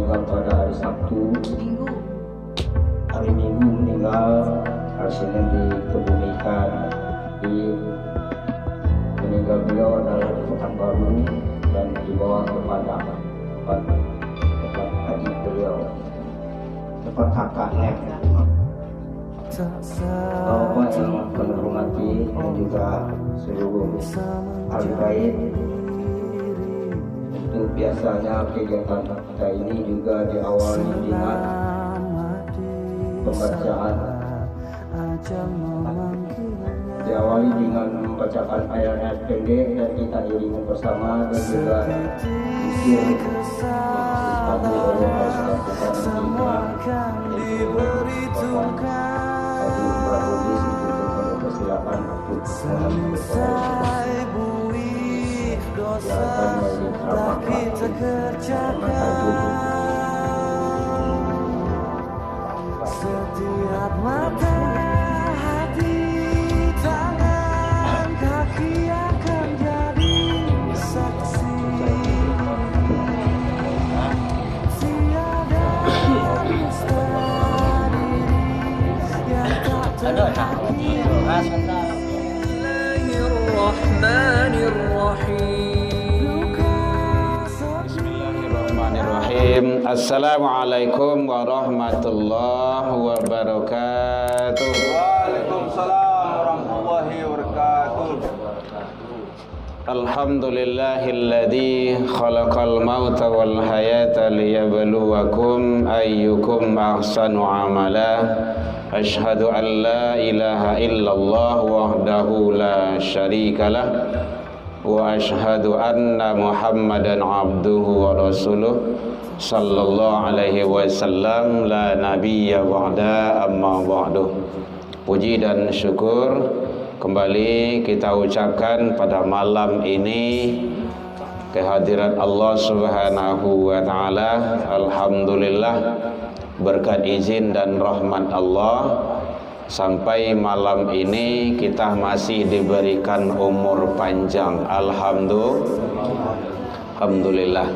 meninggal pada hari Sabtu, hari Minggu meninggal, hari Senin dikebumikan. Meninggal beliau adalah di Pekanbaru dan dibawa ke Padang, tempat haji beliau, tempat kakaknya. Bapak yang kami hormati dan juga seluruh ahli bait, itu biasanya kegiatan kita ini juga diawali dengan pembacaan, diawali dengan membacakan ayat-ayat pendek dan kita iringi bersama, dan juga zikir yang disebut oleh Ustaz silakan untuk setiap mata, hati, tangan, kaki akan jadi saksi. Tiada mustahil yang tak terjadi. Bismillahirrahmanirrahim. Assalamualaikum warahmatullahi wabarakatuh. Waalaikumsalam warahmatullahi wabarakatuh. Alhamdulillahilladzi khalaqal mauta wal hayata liyabluwakum ayyukum ahsanu amala. Asyhadu an la ilaha illallah wahdahu la syarikalah wa asyhadu anna Muhammadan abduhu wa rasuluh sallallahu alaihi wasallam la nabiyya ba'da amma ba'du. Puji dan syukur kembali kita ucapkan pada malam ini kehadirat Allah Subhanahu wa taala. Alhamdulillah, berkat izin dan rahmat Allah, sampai malam ini kita masih diberikan umur panjang. Alhamdulillah.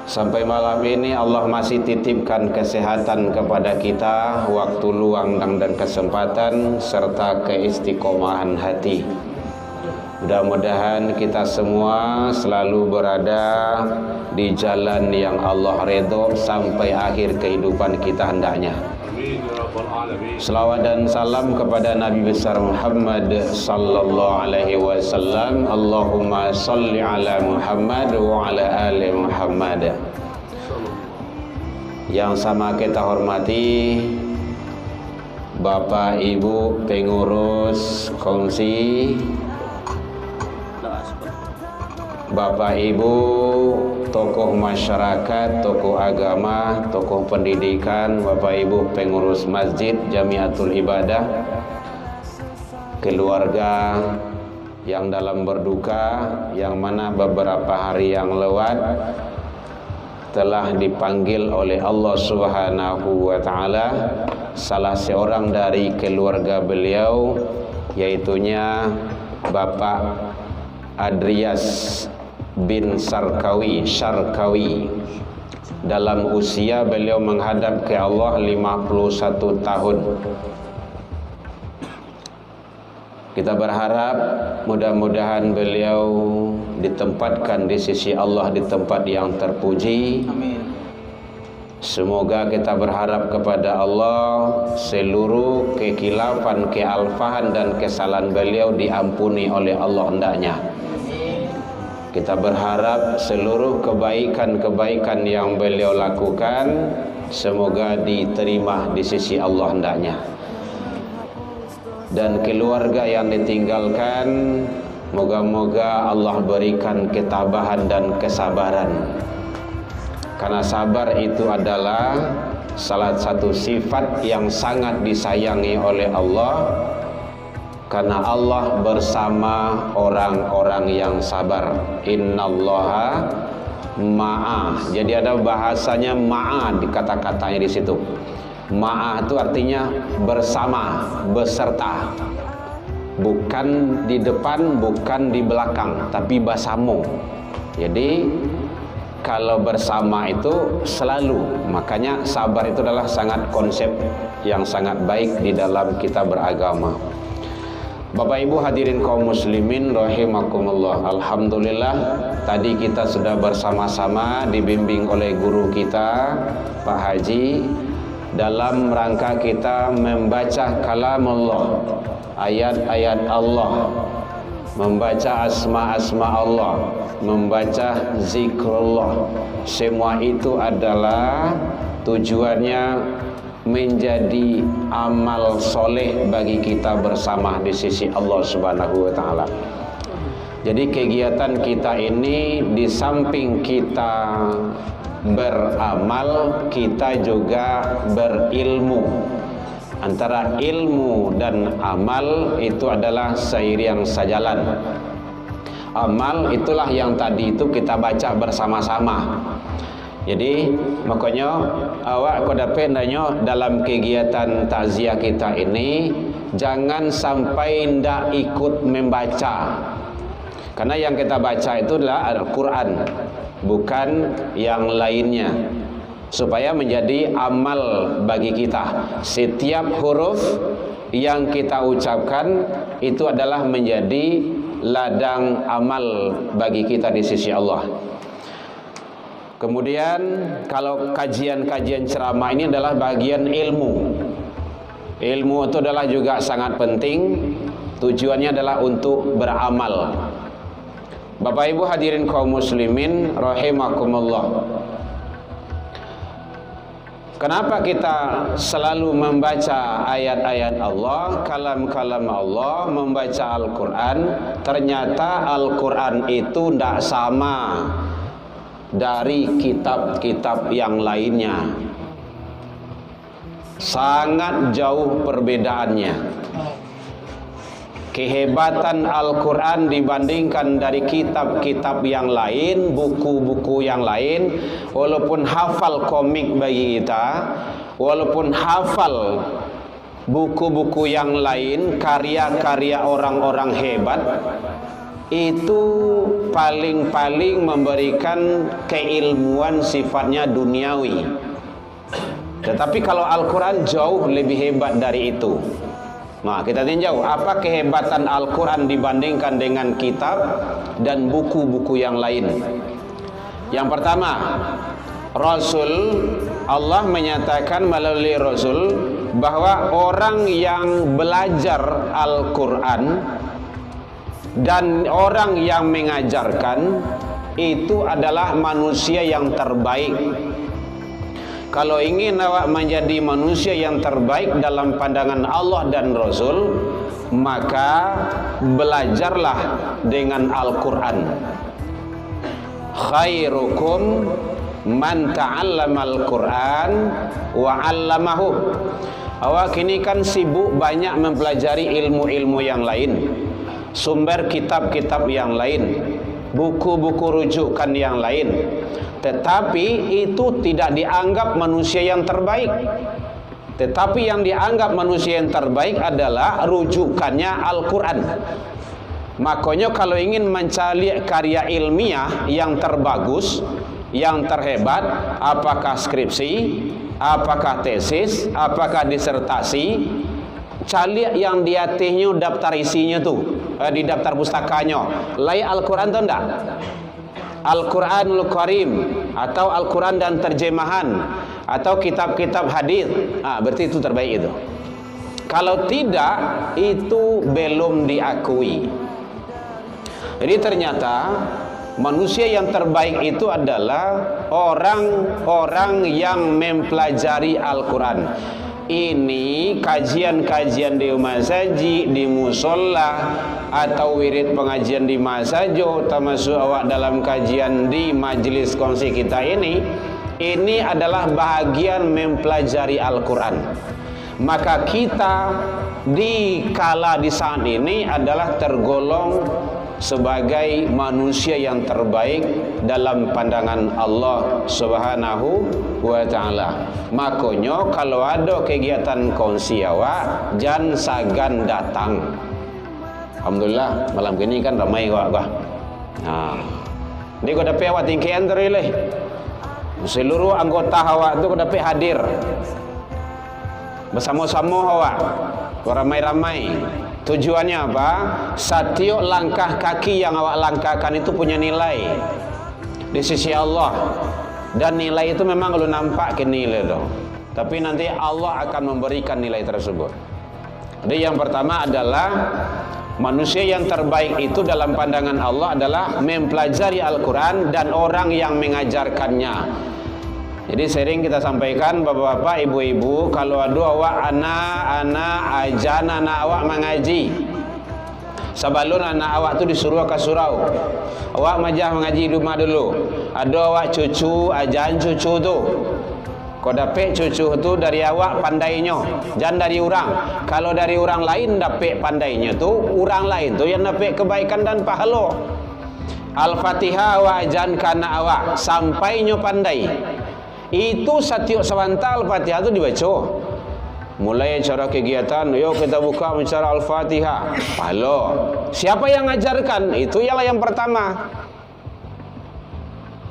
Sampai malam ini Allah masih titipkan kesehatan kepada kita, waktu luang dan kesempatan, serta keistiqomahan hati. Mudah-mudahan kita semua selalu berada di jalan yang Allah ridho sampai akhir kehidupan kita hendaknya. Selawat dan salam kepada Nabi besar Muhammad sallallahu alaihi wasallam. Allahumma salli ala Muhammad wa ala ali Muhammad. Yang sama kita hormati Bapak Ibu pengurus kongsi, Bapak Ibu tokoh masyarakat, tokoh agama, tokoh pendidikan, Bapak Ibu pengurus masjid, Jamiatul Ibadah, keluarga yang dalam berduka, yang mana beberapa hari yang lewat telah dipanggil oleh Allah Subhanahu wa taala salah seorang dari keluarga beliau, yaitunya Bapak Adrias bin Syarkawi. Dalam usia beliau menghadap ke Allah 51 tahun. Kita berharap mudah-mudahan beliau ditempatkan di sisi Allah di tempat yang terpuji. Amin. Semoga kita berharap kepada Allah seluruh kekilafan, kealfahan dan kesalahan beliau diampuni oleh Allah hendaknya. Kita berharap seluruh kebaikan-kebaikan yang beliau lakukan semoga diterima di sisi Allah hendaknya. Dan keluarga yang ditinggalkan, moga-moga Allah berikan ketabahan dan kesabaran. Karena sabar itu adalah salah satu sifat yang sangat disayangi oleh Allah. Karena Allah bersama orang-orang yang sabar. Innallaha ma'a. Jadi ada bahasanya ma'a di kata-katanya di situ. Ma'a itu artinya bersama, beserta. Bukan di depan, bukan di belakang, tapi basamu. Jadi kalau bersama itu selalu. Makanya sabar itu adalah sangat konsep yang sangat baik di dalam kita beragama. Bapak Ibu hadirin kaum muslimin rahimakumullah. Alhamdulillah tadi kita sudah bersama-sama dibimbing oleh guru kita Pak Haji dalam rangka kita membaca kalamullah, ayat-ayat Allah, membaca asma-asma Allah, membaca zikrullah. Semua itu adalah tujuannya menjadi amal soleh bagi kita bersama di sisi Allah Subhanahu wa ta'ala. Jadi kegiatan kita ini di samping kita beramal, kita juga berilmu. Antara ilmu dan amal itu adalah seiring sejalan. Amal itulah yang tadi itu kita baca bersama-sama. Jadi makanya awak kodape nanya dalam kegiatan takziah kita ini jangan sampai ndak ikut membaca. Karena yang kita baca itu adalah Al-Quran, bukan yang lainnya. Supaya menjadi amal bagi kita. Setiap huruf yang kita ucapkan itu adalah menjadi ladang amal bagi kita di sisi Allah. Kemudian kalau kajian-kajian ceramah ini adalah bagian ilmu. Ilmu itu adalah juga sangat penting. Tujuannya adalah untuk beramal. Bapak Ibu hadirin kaum muslimin rahimakumullah. Kenapa kita selalu membaca ayat-ayat Allah, kalam-kalam Allah, membaca Al-Quran? Ternyata Al-Quran itu tidak sama dari kitab-kitab yang lainnya. Sangat jauh perbedaannya. Kehebatan Al-Quran dibandingkan dari kitab-kitab yang lain, buku-buku yang lain, walaupun hafal komik bagi kita, walaupun hafal buku-buku yang lain, karya-karya orang-orang hebat, itu paling-paling memberikan keilmuan sifatnya duniawi. Tetapi kalau Al-Quran jauh lebih hebat dari itu. Nah, kita tinjau apa kehebatan Al-Quran dibandingkan dengan kitab dan buku-buku yang lain. Yang pertama, Rasul, Allah menyatakan melalui Rasul bahwa orang yang belajar Al-Quran dan orang yang mengajarkan itu adalah manusia yang terbaik. Kalau ingin awak menjadi manusia yang terbaik dalam pandangan Allah dan Rasul, maka belajarlah dengan Al-Quran. Khairukum man ta'allama Al-Quran wa 'allamahu. Awak ini kan sibuk banyak mempelajari ilmu-ilmu yang lain, sumber kitab-kitab yang lain, buku-buku rujukan yang lain, tetapi itu tidak dianggap manusia yang terbaik. Tetapi yang dianggap manusia yang terbaik adalah rujukannya Al-Quran. Makanya kalau ingin mencari karya ilmiah yang terbagus, yang terhebat, apakah skripsi, apakah tesis, apakah disertasi, cari yang di atasnya daftar isinya tuh, di daftar pustakanya. Layak Al-Quran tuh enggak? Al-Quranul Karim atau Al-Quran dan terjemahan atau kitab-kitab hadis, berarti itu terbaik itu. Kalau tidak, itu belum diakui. Jadi ternyata manusia yang terbaik itu adalah orang-orang yang mempelajari Al-Quran. Ini kajian-kajian di masjid, di musola, atau wirid pengajian di masajo, termasuk awak dalam kajian di majelis kongsi kita ini adalah bahagian mempelajari Al-Quran. Maka kita di kala di saat ini adalah tergolong sebagai manusia yang terbaik dalam pandangan Allah Subhanahu wa ta'ala. Makanya kalau ada kegiatan kongsi awak, jangan sagan datang. Alhamdulillah malam ini kan ramai awak. Dia kau dapat awak tingkian terileh. Seluruh anggota awak tu kau dapat hadir bersama-sama awak, ramai-ramai. Tujuannya apa? Setiap langkah kaki yang awak langkahkan itu punya nilai di sisi Allah. Dan nilai itu memang kalau nampak ke nilai tu, tapi nanti Allah akan memberikan nilai tersebut. Jadi yang pertama adalah manusia yang terbaik itu dalam pandangan Allah adalah mempelajari Al-Quran dan orang yang mengajarkannya. Jadi sering kita sampaikan bapak-bapak, ibu-ibu, kalau ada awak anak ajan anak awak mengaji, sebelum anak awak tu disuruh ke surau, awak majah mengaji di rumah dulu. Ada awak cucu, ajan cucu tu, kau dapat cucu tu dari awak pandainya, jangan dari orang. Kalau dari orang lain dapat pandainya tu, orang lain tu yang dapat kebaikan dan pahala. Al-Fatihah awak ajan ke anak awak sampainya pandai. Itu setiap sebentar Al-Fatihah tu dibaca. Mulai cara kegiatan, yuk kita buka bicara Al-Fatihah. Pahala. Siapa yang ajarkan? Itu ialah yang pertama.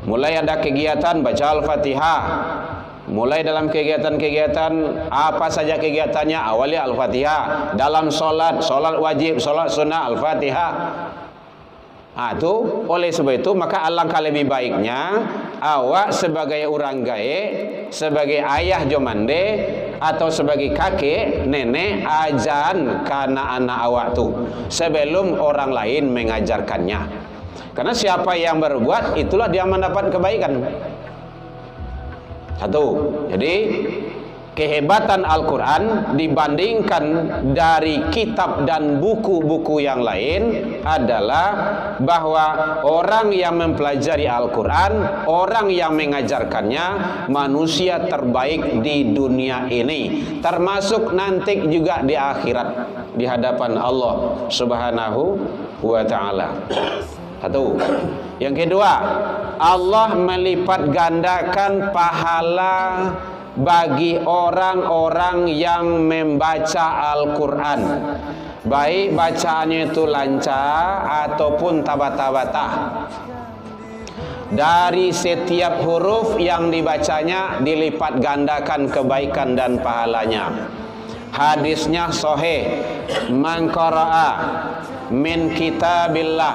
Mulai ada kegiatan baca Al-Fatihah. Mulai dalam kegiatan-kegiatan apa saja kegiatannya, awalnya Al-Fatihah. Dalam solat wajib, solat sunnah, Al-Fatihah. Itu oleh sebab itu maka alangkah lebih baiknya awak sebagai orang gaib, sebagai ayah jomande atau sebagai kakek nenek ajan kana anak awak tu sebelum orang lain mengajarkannya. Karena siapa yang berbuat itulah dia mendapat kebaikan. Satu. Jadi kehebatan Al-Quran dibandingkan dari kitab dan buku-buku yang lain adalah bahwa orang yang mempelajari Al-Quran, orang yang mengajarkannya, manusia terbaik di dunia ini, termasuk nanti juga di akhirat di hadapan Allah Subhanahu wa ta'ala. Satu. Yang kedua, Allah melipat gandakan pahala bagi orang-orang yang membaca Al-Quran, baik bacaannya itu lancar ataupun tabata-bata. Dari setiap huruf yang dibacanya dilipat gandakan kebaikan dan pahalanya. Hadisnya sahih, man qara'a min kitabillah,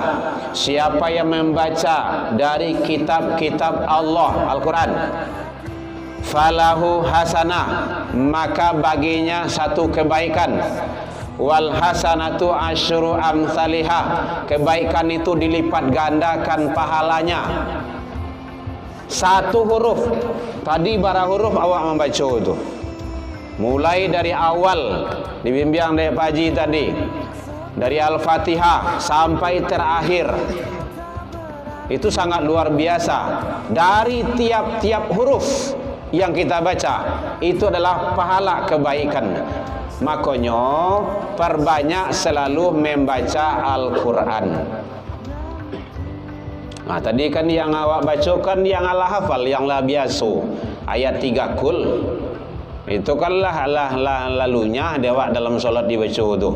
siapa yang membaca dari kitab-kitab Allah Al-Quran, falahu hasanah, maka baginya satu kebaikan. Wal hasanatu asyru amsalihah, kebaikan itu dilipat gandakan pahalanya. Satu huruf, tadi bara huruf awak membaca itu, mulai dari awal dibimbing dari Pak Haji tadi, dari Al-Fatihah sampai terakhir, itu sangat luar biasa. Dari tiap-tiap huruf yang kita baca itu adalah pahala kebaikan. Makanya perbanyak selalu membaca Al-Quran. Nah, tadi kan yang awak bacakan yang ala hafal, yang lah biasa, ayat 3 kul. Itu kan lalunya dia awak dalam solat dibaca tu.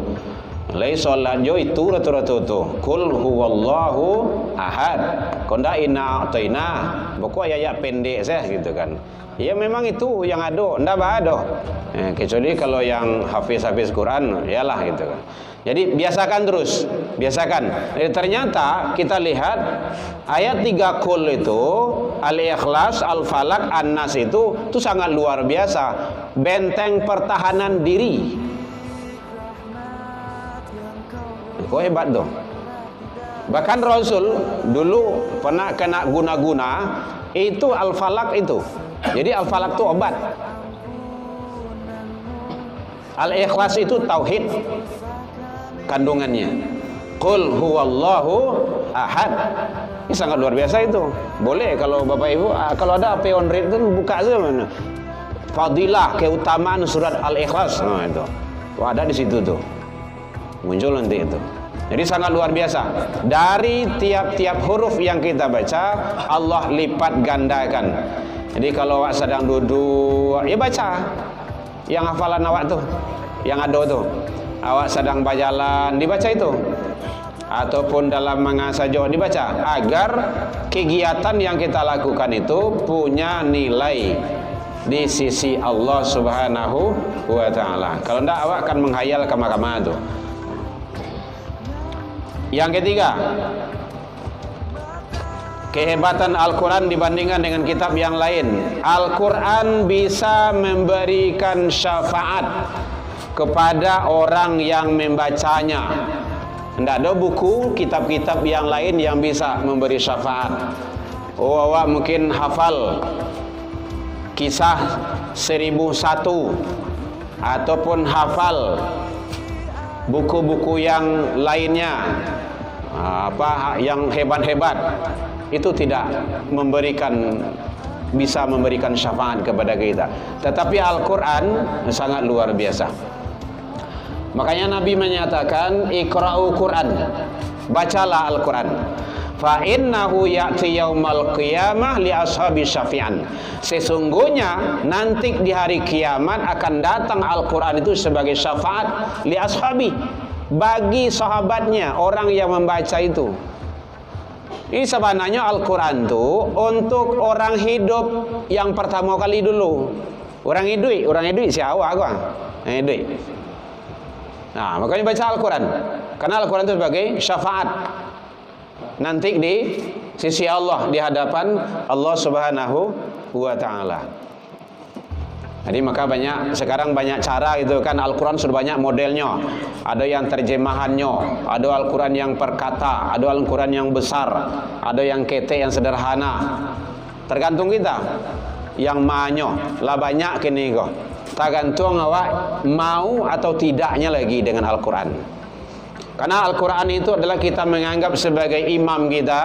Lai solat jo itu rata-rata tu. Kul huwallahu ahad. Konda inna a'taina. Pokok ayat pendek saya gitu kan. Ya memang itu yang ada, ndak ada. Kecuali kalau yang hafiz Quran, iyalah gitu kan. Jadi biasakan terus, biasakan. Jadi ternyata kita lihat ayat 3 kul itu, Al-Ikhlas, Al-Falaq, An-Nas itu sangat luar biasa. Benteng pertahanan diri. Kok hebat dong. Bahkan Rasul dulu pernah kena guna-guna itu Al-Falaq itu. Jadi Al-Falaq itu obat. Al-Ikhlas itu tauhid kandungannya. Qul huwallahu ahad. Ini sangat luar biasa itu. Boleh kalau Bapak Ibu kalau ada peon read itu buka saja mana. Fadilah keutamaan surat Al-Ikhlas. Nah itu. Wah, ada di situ tuh. Muncul nanti itu. Jadi sangat luar biasa. Dari tiap-tiap huruf yang kita baca, Allah lipat gandakan. Jadi kalau awak sedang duduk, ya baca yang hafalan awak tuh, yang ada tuh. Awak sedang berjalan, dibaca itu. ataupun dalam mengasah jauh dibaca, agar kegiatan yang kita lakukan itu punya nilai di sisi Allah Subhanahu wa ta'ala. Kalau tidak, awak akan menghayal kama-kama itu. Yang ketiga, kehebatan Al-Quran dibandingkan dengan kitab yang lain. Al-Quran bisa memberikan syafaat kepada orang yang membacanya. Tidak ada buku kitab-kitab yang lain yang bisa memberi syafaat. Oh, awak mungkin hafal kisah 1001 ataupun hafal buku-buku yang lainnya, apa yang hebat-hebat, itu tidak bisa memberikan syafaat kepada kita. Tetapi Al-Quran sangat luar biasa. Makanya Nabi menyatakan, iqra'u Quran, bacalah Al-Quran. Fa innahu ya'ti yaumal qiyamah li ashabi syafi'an. Sesungguhnya nanti di hari kiamat akan datang Al-Quran itu sebagai syafaat li ashabi, bagi sahabatnya, orang yang membaca itu. Ini sebenarnya Al-Quran itu untuk orang hidup yang pertama kali dulu. Orang hidup siapa gua? Hidup. Nah, makanya baca Al-Quran, karena Al-Quran itu sebagai syafaat nanti di sisi Allah, di hadapan Allah Subhanahu wa ta'ala. Jadi maka sekarang banyak cara gitu kan. Al-Quran sudah banyak modelnya. Ada yang terjemahannya, ada Al-Quran yang perkata, ada Al-Quran yang besar, ada yang ketek, yang sederhana. Tergantung kita yang mahnya lah banyak kini kok. Tergantung awak mau atau tidaknya lagi dengan Al-Quran. Karena Al-Quran itu adalah kita menganggap sebagai imam kita,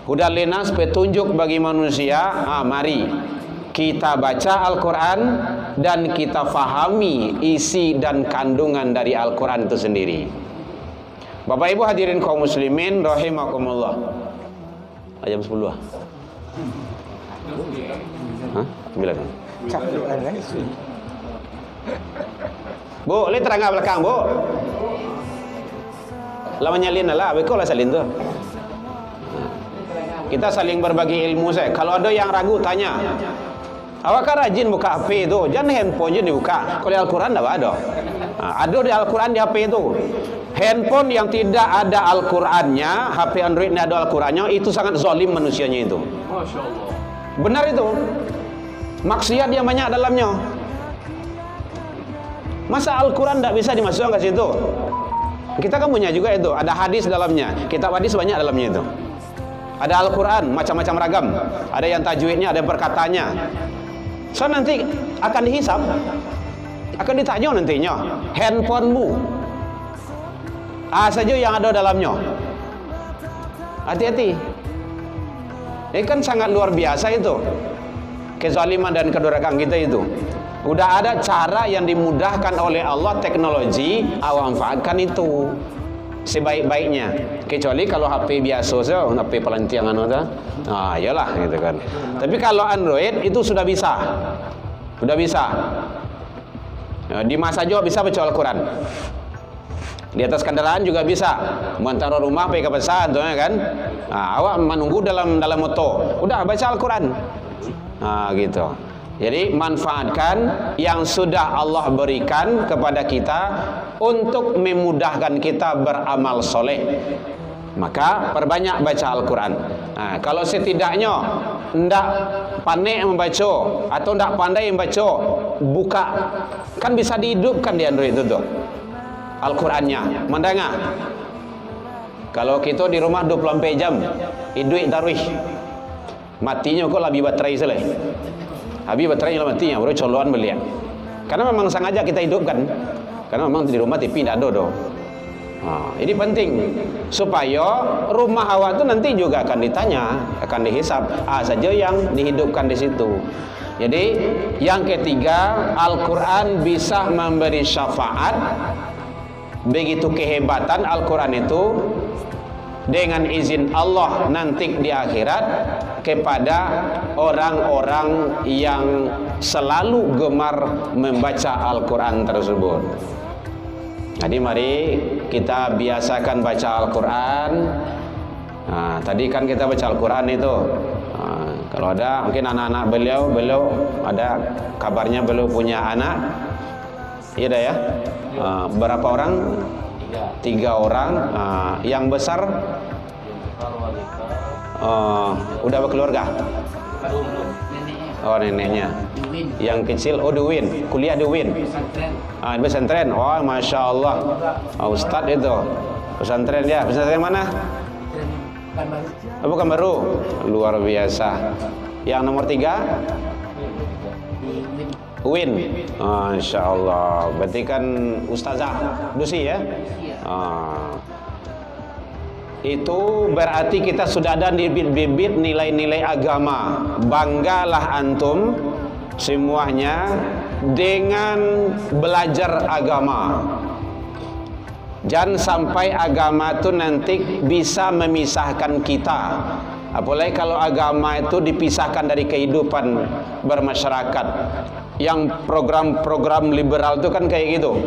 hudal linas, petunjuk bagi manusia. Mari kita baca Al-Quran dan kita fahami isi dan kandungan dari Al-Quran itu sendiri. Bapak Ibu hadirin kaum muslimin rahimakumullah. Jam 10 lah. Hah? 9 kan? Bu, lihat terangga belakang, Bu. Lawan nyalin lah, beko lah salin tuh. Kita saling berbagi ilmu saya. Kalau ada yang ragu tanya. Awak kan rajin buka HP itu, jangan handphone je dibuka. Kalau Al-Quran tak ada. Ada di Al-Quran di HP itu. Handphone yang tidak ada Al-Qurannya, HP Android ini ada Al-Qurannya, itu sangat zalim manusianya itu. Masya Allah. Benar itu. Maksiat yang banyak dalamnya. Masa Al-Quran tidak bisa dimasukkan ke situ? Kita kan punya juga itu, ada hadis dalamnya. Kitab hadis banyak dalamnya itu. Ada Al-Quran macam-macam ragam. Ada yang tajwidnya, ada yang perkataannya. So nanti akan dihisap, akan ditanya nantinya. Handphonemu saja yang ada dalamnya. Hati-hati. Ini kan sangat luar biasa itu. Kezaliman dan kedurhakaan kita itu. Udah ada cara yang dimudahkan oleh Allah, teknologi, awak manfaatkan itu sebaik-baiknya. Kecuali kalau HP biasa saja, HP pelantiangan itu. Iyalah gitu kan. Tapi kalau Android itu sudah bisa. Sudah bisa. Di masa juga bisa baca Al-Quran. Di atas kendaraan juga bisa. Antara rumah pergi ke pasar tuh kan. Awak menunggu dalam motor. Udah baca Al-Quran. Gitu. Jadi manfaatkan yang sudah Allah berikan kepada kita untuk memudahkan kita beramal soleh. Maka perbanyak baca Al-Quran. Kalau setidaknya tidak pandai membaca atau tidak pandai membaca, buka. Kan bisa dihidupkan di Android itu tuh Al-Qurannya. Mendengar. Kalau kita di rumah 24 jam hidup taruh, matinya kok lebih baterai selai. Habis baterainya matinya, baru colokan beliau. Karena memang sengaja kita hidupkan. Karena memang di rumah TV tidak ada doh. Ini penting supaya rumah awak itu nanti juga akan ditanya, akan dihisap. Saja yang dihidupkan di situ. Jadi yang ketiga, Al-Quran bisa memberi syafaat. Begitu kehebatan Al-Quran itu dengan izin Allah nanti di akhirat kepada orang-orang yang selalu gemar membaca Al-Quran tersebut. Jadi mari kita biasakan baca Al-Quran. Nah, tadi kan kita baca Al-Quran itu. Nah, kalau ada mungkin anak-anak beliau ada kabarnya beliau punya anak. Iya dah ya. Berapa orang? 3 orang. Yang besar udah berkeluarga. Oh, neneknya. Yang kecil, Duwin, kuliah Duwin. Pesantren. Oh, masya Allah. Ustadz itu pesantren ya. Pesantren mana? Bukan baru. Luar biasa. Yang nomor 3? Win. Masya Allah. Berarti kan Ustazah Dusi ya. Itu berarti kita sudah ada bibit-bibit nilai-nilai agama. Banggalah antum semuanya dengan belajar agama. Jangan sampai agama itu nanti bisa memisahkan kita. Apalagi kalau agama itu dipisahkan dari kehidupan bermasyarakat. Yang program-program liberal itu kan kayak gitu.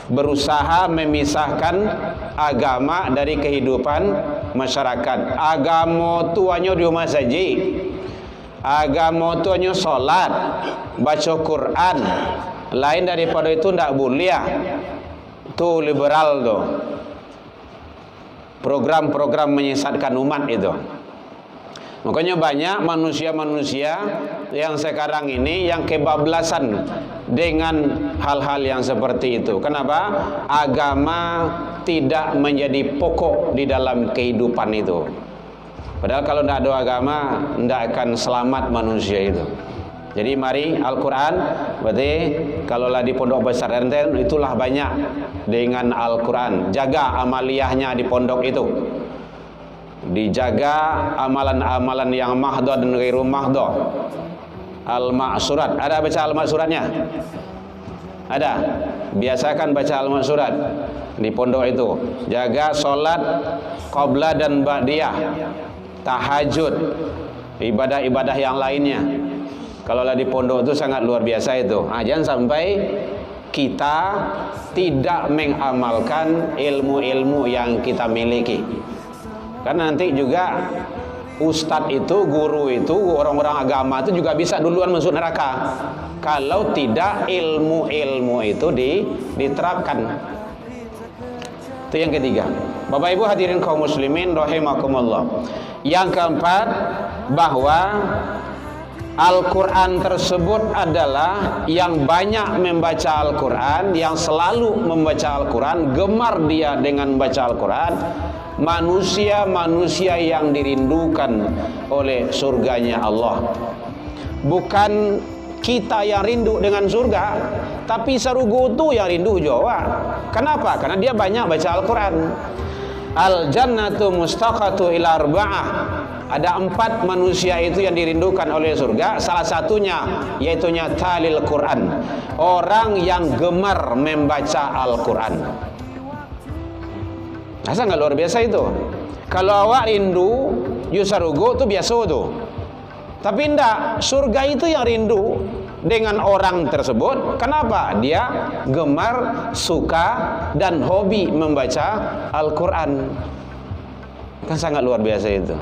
Berusaha memisahkan agama dari kehidupan masyarakat. Agama tu hanya di rumah saja. Agama tu hanya solat, baca Quran. Lain daripada itu tidak boleh. Tu liberal tu. Program-program menyesatkan umat itu. Makanya banyak manusia-manusia yang sekarang ini yang kebablasan dengan hal-hal yang seperti itu. Kenapa? Agama tidak menjadi pokok di dalam kehidupan itu. Padahal kalau tidak ada agama, tidak akan selamat manusia itu. Jadi mari Al-Quran, berarti kalaulah di pondok pesantren itulah banyak dengan Al-Quran. Jaga amaliyahnya di pondok itu. Dijaga amalan-amalan yang mahdoh dan ghairu mahdoh. Al-Ma'surat. Ada baca Al-Ma'suratnya? Ada. Biasakan baca Al-Ma'surat di pondok itu. Jaga solat qabla dan ba'diyah, tahajud, ibadah-ibadah yang lainnya. Kalau di pondok itu sangat luar biasa itu. Jangan sampai kita tidak mengamalkan ilmu-ilmu yang kita miliki. Karena nanti juga ustadz itu, guru itu, orang-orang agama itu juga bisa duluan masuk neraka kalau tidak ilmu-ilmu itu diterapkan. Itu yang ketiga. Bapak Ibu hadirin kaum muslimin rahimakumullah. Yang keempat, bahwa Al-Quran tersebut adalah yang banyak membaca Al-Quran, yang selalu membaca Al-Quran, gemar dia dengan baca Al-Quran, manusia-manusia yang dirindukan oleh surganya Allah. Bukan kita yang rindu dengan surga, tapi sarugo itu yang rindu Jawa. Kenapa? Karena dia banyak baca Al-Quran. Al-jannatu mustaqatu ila arba'ah. Ada 4 manusia itu yang dirindukan oleh surga. Salah satunya yaitunya talil Quran, orang yang gemar membaca Al-Quran. Sangat luar biasa itu. Kalau awak rindu yusarugo itu biasa tuh. Tapi enggak, surga itu yang rindu dengan orang tersebut. Kenapa? Dia gemar, suka dan hobi membaca Al-Quran. Kan sangat luar biasa itu.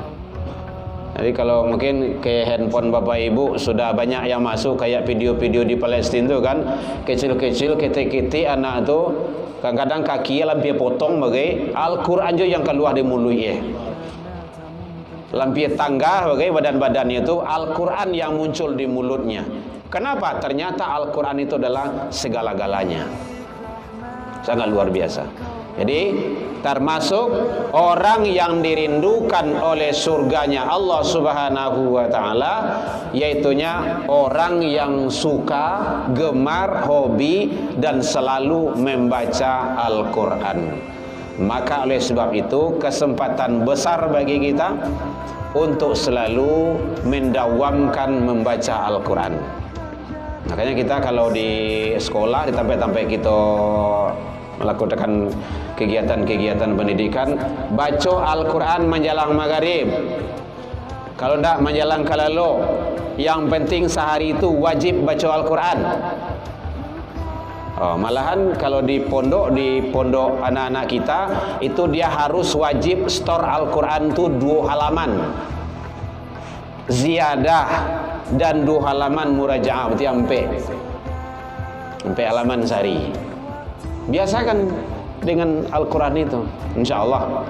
Jadi kalau mungkin ke handphone Bapak Ibu sudah banyak yang masuk kayak video-video di Palestina itu kan, kecil-kecil, kete-kete anak itu kadang-kadang kaki lampir potong bagai Al-Quran aja yang keluar di mulut ya. Lampir tangga bagai badan-badannya itu Al-Quran yang muncul di mulutnya. Kenapa? Ternyata Al-Quran itu adalah segala-galanya. Sangat luar biasa. Jadi termasuk orang yang dirindukan oleh surganya Allah Subhanahu wa taala, yaitunya orang yang suka, gemar, hobi dan selalu membaca Al-Quran. Maka oleh sebab itu kesempatan besar bagi kita untuk selalu mendawamkan membaca Al-Quran. Makanya kita kalau di sekolah, di tempat-tempat kita melakukan kegiatan-kegiatan pendidikan, baca Al-Quran menjelang maghrib. Kalau tidak menjelang kalalo, yang penting sehari itu wajib baca Al-Quran. Malahan kalau di pondok anak-anak kita itu dia harus wajib store Al-Quran tuh 2 halaman ziyadah dan 2 halaman murajaah, berarti sampai halaman sehari. Biasakan dengan Al-Quran itu, insya Allah.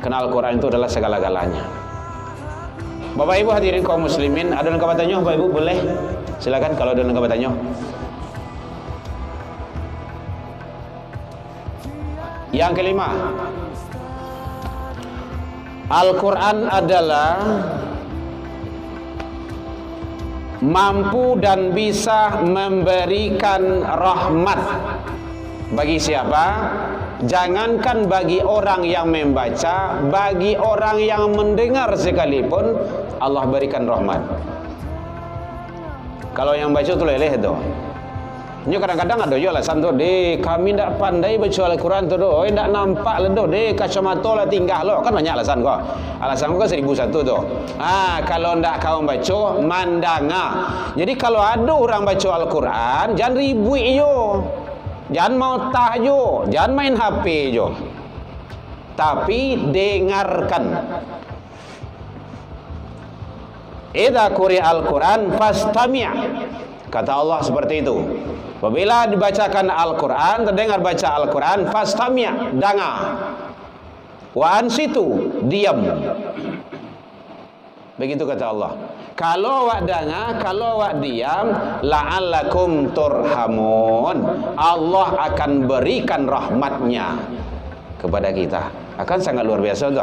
Karena Al-Quran itu adalah segala-galanya. Bapak Ibu hadirin kaum muslimin, ada lengkap bertanya Bapak Ibu boleh? Silakan kalau ada lengkap bertanya. Yang kelima, Al-Quran adalah mampu dan bisa memberikan rahmat bagi siapa? Jangankan bagi orang yang membaca, bagi orang yang mendengar sekalipun Allah berikan rahmat. Kalau yang baca tu leleh tu. Ini kadang-kadang ada je alasan tu, kami tak pandai baca Al-Quran tu, tak nampak lah tu, kacamata lah tinggal lo. Kan banyak alasan kau. Alasan kau kan 1001 tu. Kalau tak kau baca, mandanga. Jadi kalau ada orang baca Al-Quran, jangan ribut je. Jangan mau tah je, jangan main HP je. Tapi dengarkan. Idza quri'a Al-Quran fastami'. Kata Allah seperti itu. Apabila dibacakan Al-Quran, terdengar baca Al-Quran, fastami', dengar. Wa ansitu, diam. Begitu kata Allah. Kalau wak dengar, kalau wak diam, la'allakum turhamun. Allah akan berikan rahmatnya kepada kita. Akan sangat luar biasa tu.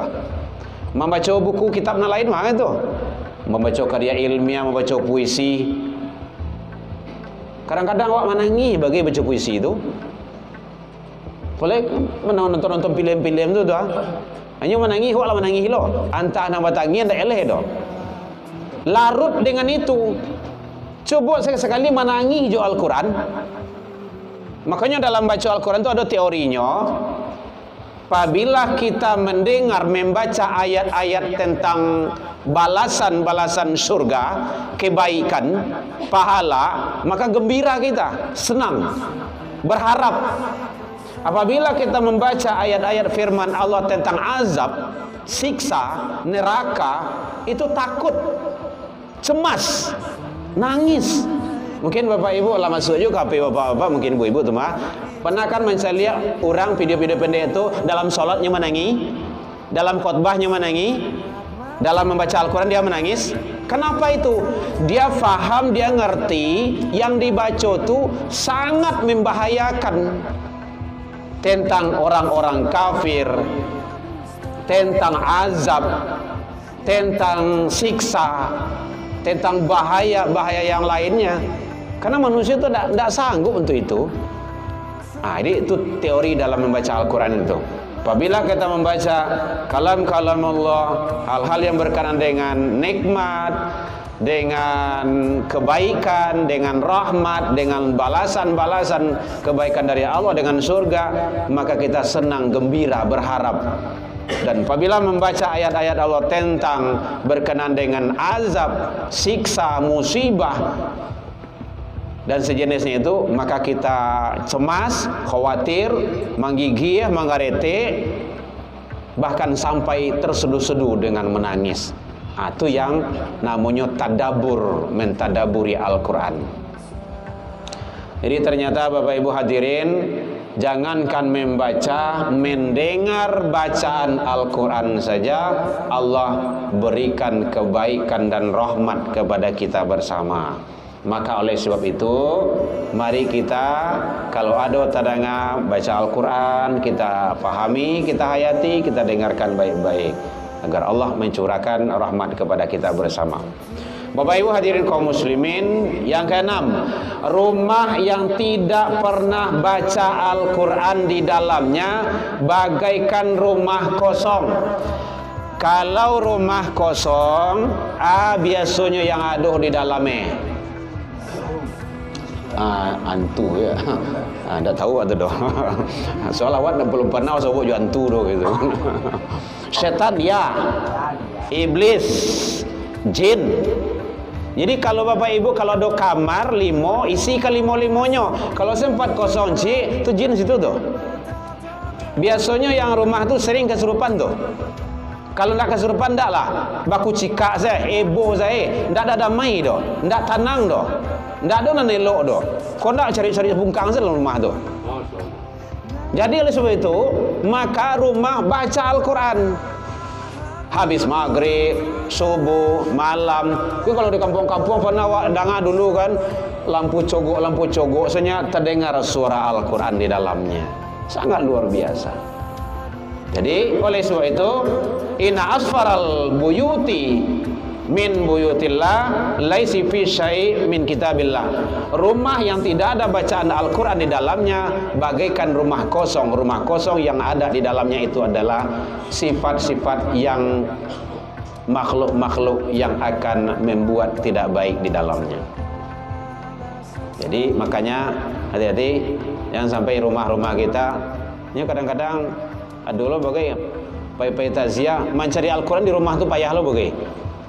Membaca buku kitab lain mana tu? Membaca karya ilmiah, membaca puisi. Kadang-kadang awak menangis bagi baca puisi itu. Boleh nonton film-film tu dah. Hanya menangis, awak lah menangis lo. Antah nak bertangis tak eleh dah. Larut dengan itu. Coba sekali menangis jo Al-Quran. Makanya dalam baca Al-Quran tu ada teorinya. Apabila kita mendengar membaca ayat-ayat tentang balasan-balasan surga, kebaikan, pahala, maka gembira kita, senang, berharap. Apabila kita membaca ayat-ayat firman Allah tentang azab, siksa, neraka, itu takut, cemas, nangis. Mungkin Bapak Ibu lah masuk juga HP Bapak-bapak, mungkin Ibu-ibu tu mah pernah kan saya lihat orang video-video pendek itu dalam solatnya menangis, dalam khutbahnya menangis, dalam membaca Al-Quran dia menangis. Kenapa itu? Dia faham, dia ngerti yang dibaca itu sangat membahayakan tentang orang-orang kafir, tentang azab, tentang siksa, tentang bahaya-bahaya yang lainnya. Karena manusia itu tidak sanggup untuk itu. Jadi itu teori dalam membaca Al-Quran itu. Apabila kita membaca kalam-kalam Allah, hal-hal yang berkaitan dengan nikmat, dengan kebaikan, dengan rahmat, dengan balasan-balasan kebaikan dari Allah, dengan surga, maka kita senang, gembira, berharap. Dan apabila membaca ayat-ayat Allah tentang berkenaan dengan azab, siksa, musibah dan sejenisnya itu, maka kita cemas, khawatir, menggigih, mengarete, bahkan sampai terseduh-seduh dengan menangis. Itu yang namanya tadabur, mentadaburi Al-Quran. Jadi ternyata Bapak Ibu hadirin, jangankan membaca, mendengar bacaan Al-Quran saja Allah berikan kebaikan dan rahmat kepada kita bersama. Maka oleh sebab itu, mari kita kalau ada tadanga baca Al-Quran, kita pahami, kita hayati, kita dengarkan baik-baik agar Allah mencurahkan rahmat kepada kita bersama. Bapak Ibu hadirin kaum muslimin, yang keenam, rumah yang tidak pernah baca Al-Quran di dalamnya bagaikan rumah kosong. Kalau rumah kosong, biasanya yang ada di dalamnya hantu ya. Tak tahu atau dah. Soal awak belum pernah sebut juga hantu tu gitu. Setan ya, iblis, jin, Jadi kalau Bapak Ibu kalau ada kamar 5, isi ke 5-5-nya. Kalau sempat kosong itu jin situ tuh. Biasanya yang rumah tuh sering kesurupan tuh. Kalau ndak kesurupan ndak lah. Baku cikak saya, ebo saya, ndak ada damai doh, ndak tenang doh. Ndak ada nan elok doh. Kau ndak cari-cari bungkang saja dalam rumah tuh. Jadi oleh sebab itu, maka rumah baca Al-Quran. Habis maghrib, subuh, malam. Tapi kalau di kampung-kampung pernah dengar dulu kan, lampu cogok, senyap terdengar suara Al-Quran di dalamnya. Sangat luar biasa. Jadi oleh sebab itu, inna asfaral buyuti min buyutillah laisi fi syai' min kitabillah. Rumah yang tidak ada bacaan Al-Quran di dalamnya bagaikan rumah kosong. Rumah kosong yang ada di dalamnya itu adalah sifat-sifat yang makhluk-makhluk yang akan membuat tidak baik di dalamnya. Jadi makanya hati-hati jangan sampai rumah-rumah kita ini kadang-kadang dulu bagai pai-pai takziah mencari Al-Quran di rumah tu payah lo bagai.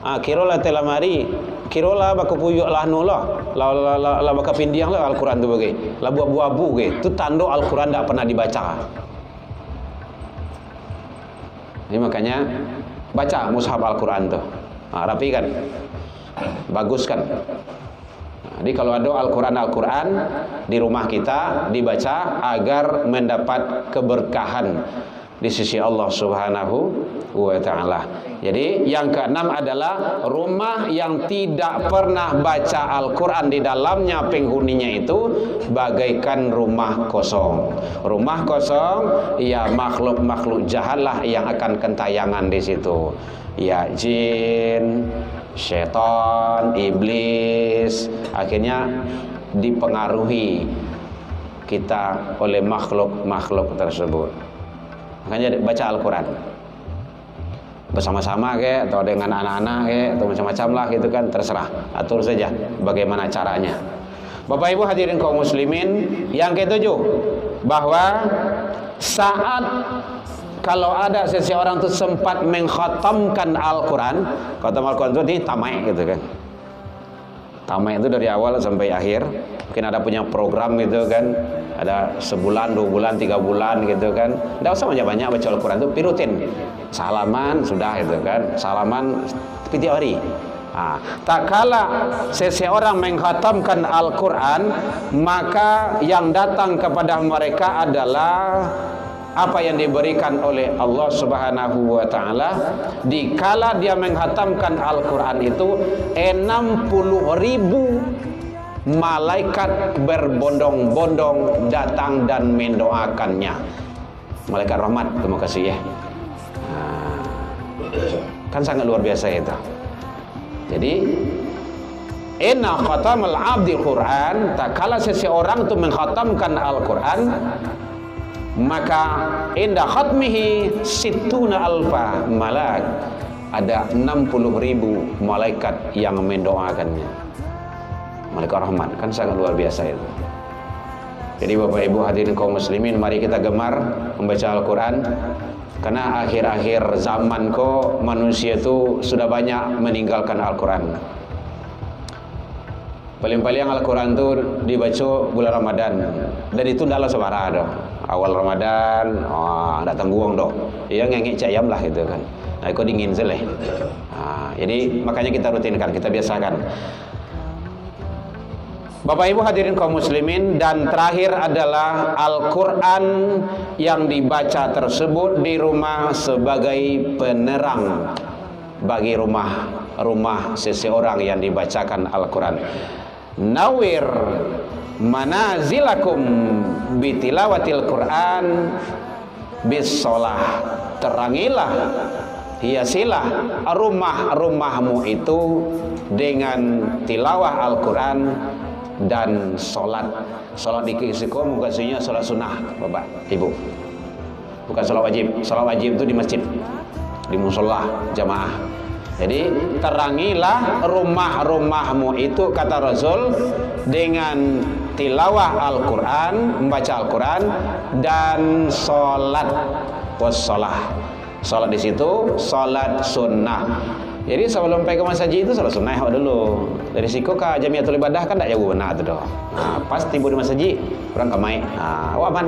Kirolah telamari, kirolah baka puyuk lah nulah, la baka pindiang lah Al-Quran tu bagai, la buah-buah bagai, tu tanda Al-Quran tak pernah dibaca. Jadi makanya baca mushaf Al-Quran tu, rapi kan, bagus kan. Jadi kalau ada Al-Quran di rumah kita dibaca agar mendapat keberkahan di sisi Allah Subhanahu wa Ta'ala. Jadi yang keenam adalah rumah yang tidak pernah baca Al-Quran di dalamnya penghuninya itu bagaikan rumah kosong. Rumah kosong ya makhluk-makhluk jahatlah yang akan kentayangan di situ. Ya jin, syaitan, iblis, akhirnya dipengaruhi kita oleh makhluk-makhluk tersebut. Makanya baca Al-Quran bersama-sama ke, atau dengan anak-anak ke, atau macam-macam lah gitu kan, terserah, atur saja bagaimana caranya. Bapak Ibu hadirin kaum muslimin, yang ketujuh, bahwa saat kalau ada seseorang itu sempat mengkhatamkan Al-Quran, khatam Al-Quran itu di tamai gitu kan. Tamai itu dari awal sampai akhir. Mungkin ada punya program gitu kan, ada sebulan, 2 bulan, 3 bulan gitu kan. Tidak usah banyak-banyak baca Al-Quran itu, rutin. Salaman sudah gitu kan, salaman setiap hari. Tak kala seseorang mengkhatamkan Al-Quran, maka yang datang kepada mereka adalah apa yang diberikan oleh Allah Subhanahu wa Ta'ala. Dikala dia menghatamkan Al-Quran itu 60.000 malaikat berbondong-bondong datang dan mendoakannya. Malaikat rahmat, terima kasih ya. Kan sangat luar biasa itu. Jadi inna khatamal abdil Quran, tak kala seseorang itu menghatamkan Al-Quran, maka inda khatmihi sittuna alfa malak, ada 60.000 malaikat yang mendoakannya. Malaikat rahmat, kan sangat luar biasa itu. Jadi Bapak Ibu hadirin kaum muslimin, mari kita gemar membaca Al-Quran, karena akhir-akhir zaman kok manusia itu sudah banyak meninggalkan Al-Quran. Paling-paling Al-Quran itu dibaca bulan Ramadan, dan itu tidaklah sebara dah. Awal Ramadan, tak tangguang doh. Yang ngengek cayam lah gitu kan. Nah, kok dingin seleh. Jadi makanya kita rutinkan, kita biasakan. Bapak Ibu hadirin kaum muslimin, dan terakhir adalah Al-Quran yang dibaca tersebut di rumah sebagai penerang bagi rumah seseorang yang dibacakan Al-Quran. Nawir manazilakum bitilawatil Quran bisolah, terangilah, hiasilah rumah-rumahmu itu dengan tilawah Al-Quran dan solat. Solat di kisiko mukasinya solat sunnah Bapak Ibu, bukan solat wajib. Solat wajib itu di masjid, di musola jamaah. Jadi terangilah rumah-rumahmu itu, kata Rasul, dengan tilawah Al-Quran, membaca Al-Quran dan solat. Wassalah, solat di situ solat sunnah. Jadi sebelum pergi ke masjid itu solat sunnah dulu. Dari Siko ke Jamiatul Ibadah kan tak jauh benar tu dah. Pas tiba di masjid, orang kamai. Awak aman.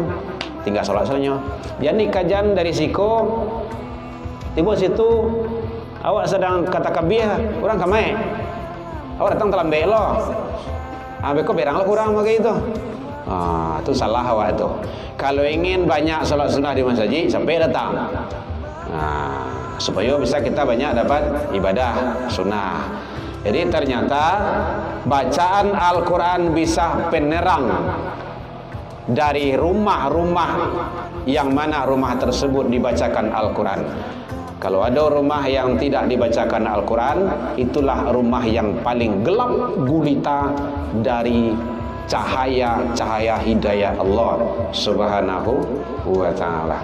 Tinggal solat-solatnya. Jadi kajian dari Siko tiba situ awak sedang kata kabih, orang kamai. Awak datang terlambat loh. Beko beranglah kurang pakai itu. Itu salah awak itu. Kalau ingin banyak solat sunnah di masjid, sampai datang. Supaya bisa kita banyak dapat ibadah sunnah. Jadi ternyata bacaan Al-Quran bisa penerang dari rumah-rumah yang mana rumah tersebut dibacakan Al-Quran. Kalau ada rumah yang tidak dibacakan Al-Quran, itulah rumah yang paling gelap gulita dari cahaya-cahaya hidayah Allah Subhanahu wa ta'ala.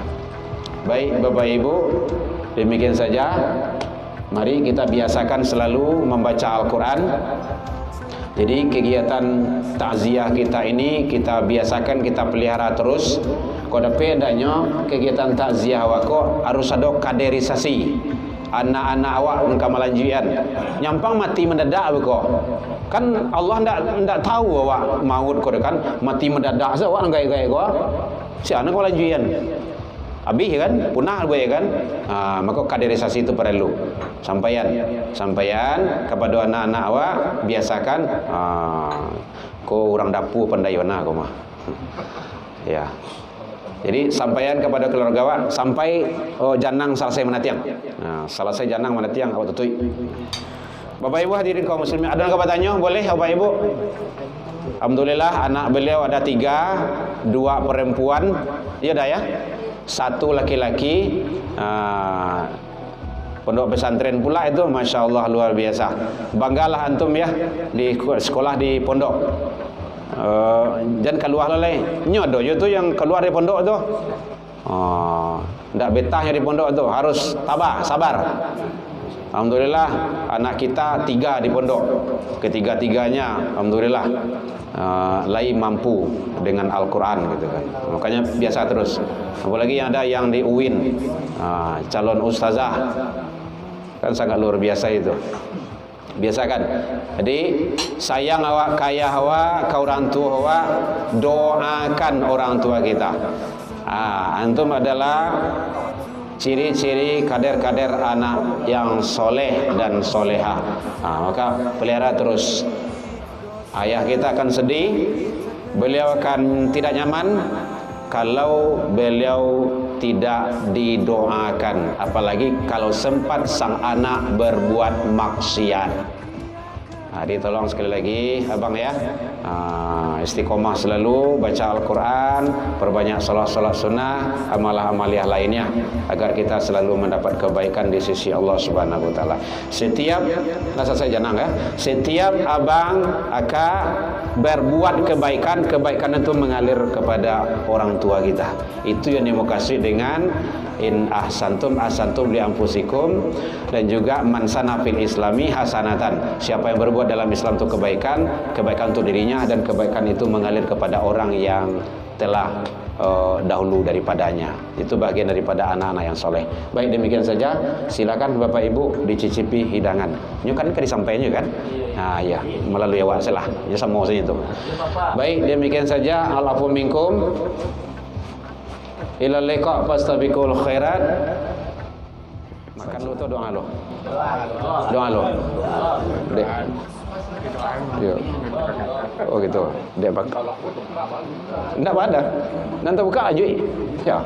Baik Bapak Ibu, demikian saja. Mari kita biasakan selalu membaca Al-Quran. Jadi kegiatan takziah kita ini kita biasakan, kita pelihara terus. Kalau adanya kegiatan takziah wako harus ada kaderisasi. Anak-anak awak kamalanjian nyampang mati mendadak beko. Kan Allah ndak tahu awak maut kau kan mati mendadak se awak gaya-gaya kau. Si anak kamalanjian. Habis kan, punah gue kan. Maka kaderisasi itu perlu. Sampaian kepada anak-anak awak biasakan. Kau orang dapur pandai mana kau mah. Ya. Jadi sampaian kepada keluarga awak sampai janang selesai menatiang. Selesai janang menatiang awak tutui. Bapak Ibu hadirin kaum muslimin, ada yang bertanya? Boleh Bapak Ibu? Alhamdulillah anak beliau ada 3, 2 perempuan. Iya dah ya. 1 laki-laki. Pondok pesantren pula itu, Masya Allah luar biasa. Banggalah antum ya di sekolah di pondok. Dan keluar lelai nyodo itu yang keluar dari pondok tu. Ndak betahnya di pondok tu, harus tabah, sabar. Alhamdulillah anak kita 3 di pondok. Ketiga-tiganya alhamdulillah lain mampu dengan Al-Quran gitu kan. Makanya biasa terus. Apalagi yang ada yang di UIN, calon ustazah, kan sangat luar biasa itu. Biasakan. Jadi sayang awak, kaya awak, kau orang tua awak, doakan orang tua kita. Antum adalah ciri-ciri kader-kader anak yang soleh dan soleha. Maka pelihara terus. Ayah kita akan sedih, beliau akan tidak nyaman kalau beliau tidak didoakan, apalagi kalau sempat sang anak berbuat maksiat. Jadi tolong sekali lagi abang ya, istiqomah selalu baca Al-Quran, perbanyak salat-salat sunnah, amalah-amaliah lainnya, agar kita selalu mendapat kebaikan di sisi Allah Subhanahu wa ta'ala. Setiap setiap abang akan berbuat kebaikan, kebaikan itu mengalir kepada orang tua kita. Itu yang dimukasih dengan in ahsantum ahsantum li anfusikum, dan juga man sana fil islami hasanatan. Siapa yang berbuat dalam Islam itu kebaikan, kebaikan untuk dirinya, dan kebaikan itu mengalir kepada orang yang telah dahulu daripadanya. Itu bagian daripada anak-anak yang soleh. Baik, demikian saja. Silakan Bapak Ibu dicicipi hidangan. Ini kan disampaikan kan? Ya, melalui awak salah. Ya sama saja itu. Baik, demikian saja. Al-afu minkum. Ila liqa fastabiqul khairat. Makan lu tuh doa lu. Doa lu. Dek. Yo. Oh gitu. Dia bak. Enggak ada. Nanti buka aja. Ya.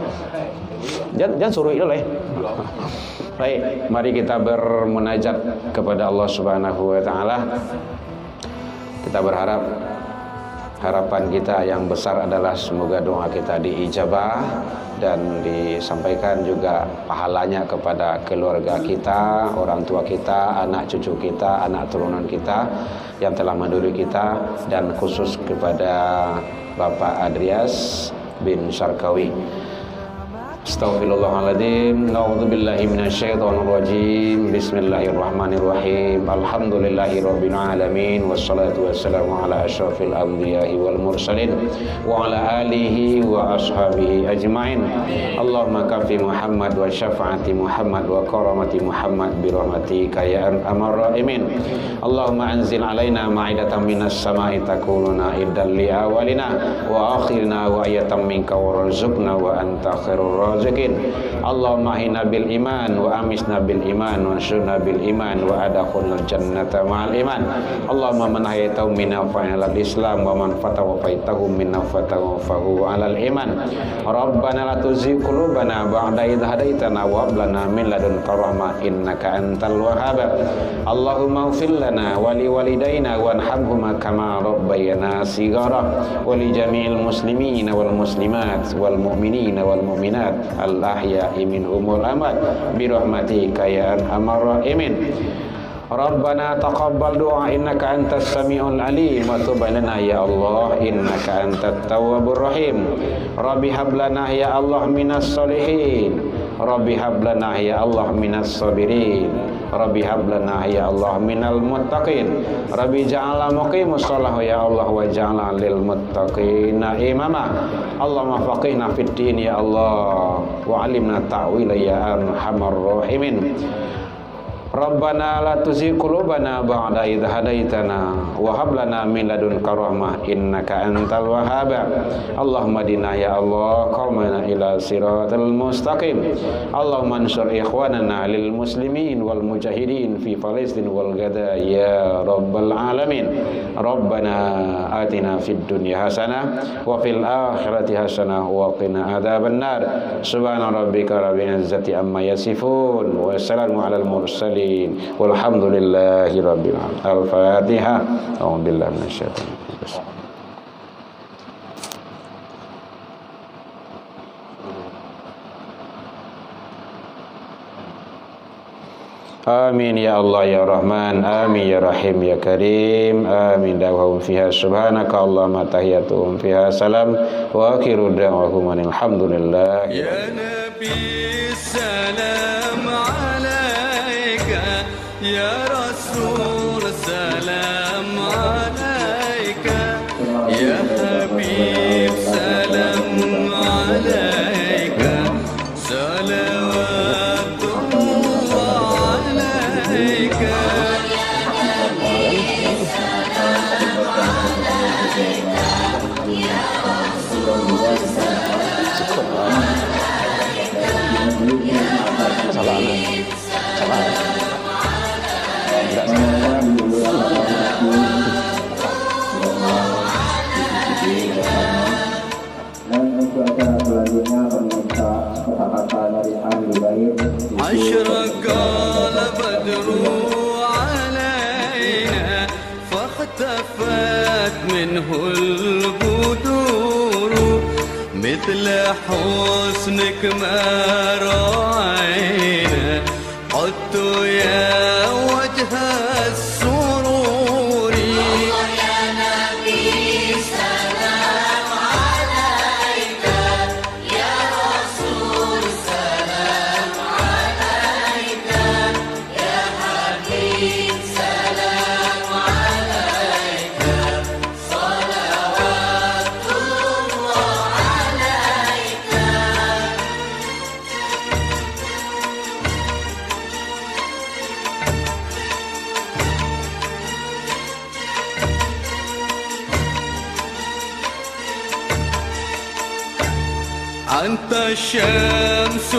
Jangan suruh itu lah. Baik, mari kita bermunajat kepada Allah Subhanahu wa taala. Kita berharap, harapan kita yang besar adalah semoga doa kita diijabah dan disampaikan juga pahalanya kepada keluarga kita, orang tua kita, anak cucu kita, anak turunan kita yang telah mendahului kita, dan khusus kepada Bapak Adrias bin Syarkawi. Astaghfirullahaladzim. Na'udzubillahi minasyaitonirrajim. Bismillahirrahmanirrahim. Alhamdulillahi rabbil alamin. Wassalatu wassalamu ala asyrafil anbiya'i wal mursalin wa ala alihi wa ashabihi ajmain. Allahumma kafi Muhammad wa syafa'ati Muhammad wa karamati Muhammad bi rahmatika ya arhamar rahimin. Allahumma anzil alaina ma'idatan minas sama'i takununa iddan li awalina wa akhirina wa ayatan minka warzuqna wa anta khairur Allahumma hina bil iman wa amisna bil iman wa ansurna bil iman wa adkhulnal jannata ma'al iman. Allahumma man hayyatahu minna fa'alal islam wa man fatawafaitahu minna fatawafahu alal iman. Rabbana la tuzigh qulubana ba'da idh hadaitana wa hab lana min ladunka rahmah innaka antal wahhab. Allahumma ighfir lana wa li walidayna warhamhuma kama rabbayana shighara wa li jami'il muslimina wal muslimat wal mu'minina wal mu'minat al-ahya'i minhumul amwat bi rahmatika ya arhamar rahimin. Rabbana taqabbal du'a innaka antas samiul alim wa tub 'alaina ya Allah innaka antat tawwabur rahim. Rabbi hab lana ya Allah minas solihin. Rabbi hab lana ya Allah minas sabirin. Rabbi hab lana ya Allah minal muttaqin. Rabbi ja'alna muqimus shalah ya Allah wa ja'alna lil muttaqina imama. Allahumma faqihna fid din ya Allah wa 'allimna ta'wila ya arhamar rahimin. Rabbana la tuzigh qulubana ba'da idh hadaitana wa hab lana min ladunka rahmah innaka antal wahhab. Allahumma dina ya Allah qaumana ila siratal mustaqim. Allahumma ansur ikhwanana lil muslimin wal mujahidin fi Palestin wal Gaza ya rabbal alamin. Rabbana atina fid dunya hasanah wa fil akhirati hasanah wa qina adzaban nar. Subhana rabbika rabbil izzati amma yasifun wa salamun alal mursalin walhamdulillahi rabbil alamin. Al-Fatihah. A'udzubillahi minasyaitonir rajim. Amin ya Allah ya Rahman, amin ya Rahim ya Karim, amin da'wahum fiha subhanaka Allahumma tahiyyatuhum fiha salam wa akhiru da'wahum alhamdulillah. Ya Nabi salam alaika, ya Rasul salam alaika, ya Habib salam alaika, salawatullah alaika. Dan untuk acara selanjutnya meminta kata-kata dari ahli bait. أشرقال بدر علينا فاختفت منه البدور مثل حسنك ما رأينا قدت يا وجه السرور. يا نبي سلام عليك، يا رسول سلام عليك، يا حبيب سلام عليك، صلوات الله عليك. أنت شمس